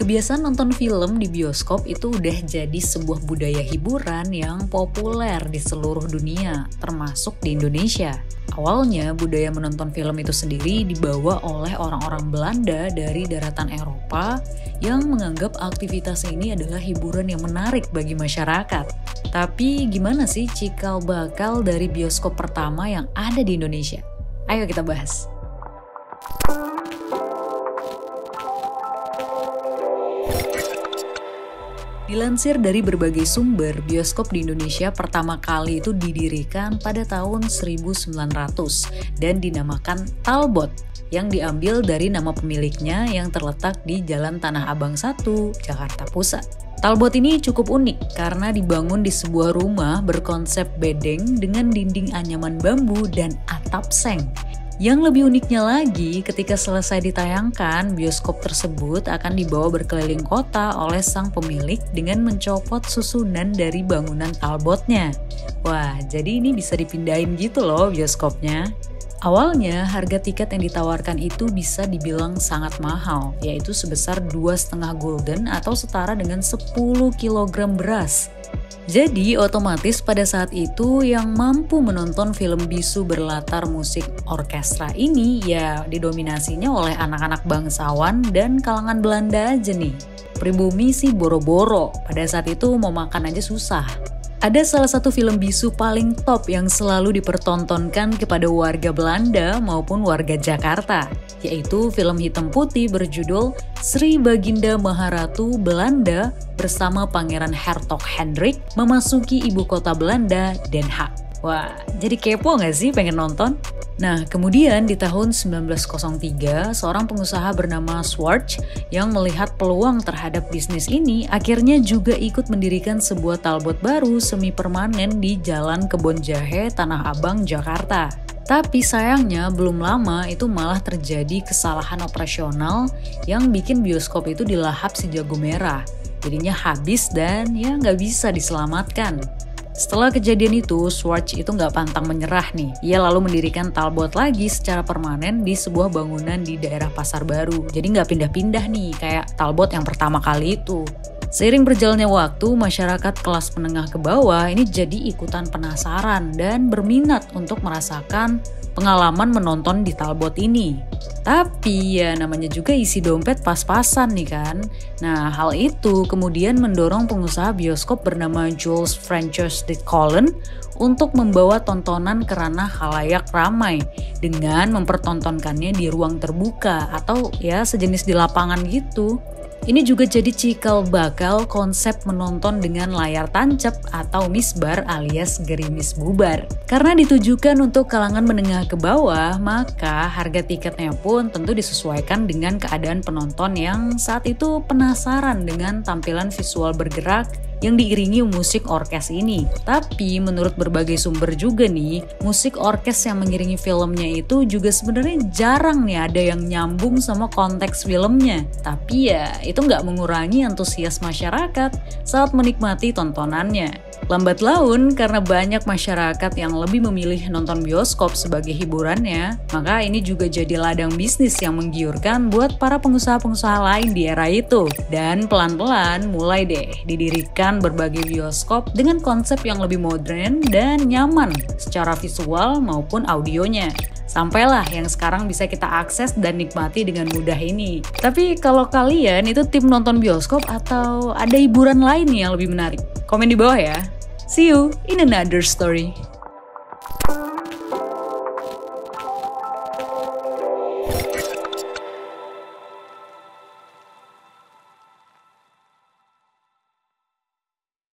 Kebiasaan nonton film di bioskop itu udah jadi sebuah budaya hiburan yang populer di seluruh dunia, termasuk di Indonesia. Awalnya budaya menonton film itu sendiri dibawa oleh orang-orang Belanda dari daratan Eropa yang menganggap aktivitas ini adalah hiburan yang menarik bagi masyarakat. Tapi gimana sih cikal bakal dari bioskop pertama yang ada di Indonesia? Ayo kita bahas. Dilansir dari berbagai sumber, bioskop di Indonesia pertama kali itu didirikan pada tahun 1900 dan dinamakan Talbot, yang diambil dari nama pemiliknya yang terletak di Jalan Tanah Abang 1, Jakarta Pusat. Talbot ini cukup unik karena dibangun di sebuah rumah berkonsep bedeng dengan dinding anyaman bambu dan atap seng. Yang lebih uniknya lagi, ketika selesai ditayangkan, bioskop tersebut akan dibawa berkeliling kota oleh sang pemilik dengan mencopot susunan dari bangunan Talbotnya. Wah, jadi ini bisa dipindahin gitu loh bioskopnya. Awalnya, harga tiket yang ditawarkan itu bisa dibilang sangat mahal, yaitu sebesar 2,5 gulden atau setara dengan 10 kg beras. Jadi otomatis pada saat itu yang mampu menonton film bisu berlatar musik orkestra ini ya didominasinya oleh anak-anak bangsawan dan kalangan Belanda aja nih. Pribumi sih boro-boro, pada saat itu mau makan aja susah. Ada salah satu film bisu paling top yang selalu dipertontonkan kepada warga Belanda maupun warga Jakarta, yaitu film hitam putih berjudul Sri Baginda Maharatu Belanda bersama Pangeran Hertog Hendrik memasuki ibu kota Belanda, Den Haag. Wah, jadi kepo nggak sih pengen nonton? Nah, kemudian di tahun 1903, seorang pengusaha bernama Schwartz yang melihat peluang terhadap bisnis ini akhirnya juga ikut mendirikan sebuah Talbot baru semi permanen di Jalan Kebon Jahe, Tanah Abang, Jakarta. Tapi sayangnya belum lama itu malah terjadi kesalahan operasional yang bikin bioskop itu dilahap si jago merah. Jadinya habis dan ya nggak bisa diselamatkan. Setelah kejadian itu, Schwartz itu nggak pantang menyerah nih. Ia lalu mendirikan Talbot lagi secara permanen di sebuah bangunan di daerah Pasar Baru. Jadi nggak pindah-pindah nih kayak Talbot yang pertama kali itu. Seiring berjalannya waktu, masyarakat kelas menengah ke bawah ini jadi ikutan penasaran dan berminat untuk merasakan pengalaman menonton di Talbot ini. Tapi ya namanya juga isi dompet pas-pasan nih kan. Nah hal itu kemudian mendorong pengusaha bioskop bernama Jules Francois de Colin untuk membawa tontonan ke ranah khalayak ramai dengan mempertontonkannya di ruang terbuka atau ya sejenis di lapangan gitu. Ini juga jadi cikal bakal konsep menonton dengan layar tancap atau misbar alias gerimis bubar. Karena ditujukan untuk kalangan menengah ke bawah, maka harga tiketnya pun tentu disesuaikan dengan keadaan penonton yang saat itu penasaran dengan tampilan visual bergerak yang diiringi musik orkes ini. Tapi menurut berbagai sumber juga nih, musik orkes yang mengiringi filmnya itu juga sebenarnya jarang nih ada yang nyambung sama konteks filmnya. Tapi ya itu nggak mengurangi antusias masyarakat saat menikmati tontonannya. Lambat laun, karena banyak masyarakat yang lebih memilih nonton bioskop sebagai hiburannya, maka ini juga jadi ladang bisnis yang menggiurkan buat para pengusaha-pengusaha lain di era itu. Dan pelan-pelan mulai deh didirikan berbagai bioskop dengan konsep yang lebih modern dan nyaman secara visual maupun audionya. Sampailah yang sekarang bisa kita akses dan nikmati dengan mudah ini. Tapi kalau kalian itu tim nonton bioskop atau ada hiburan lain nih yang lebih menarik? Komen di bawah ya. See you in another story.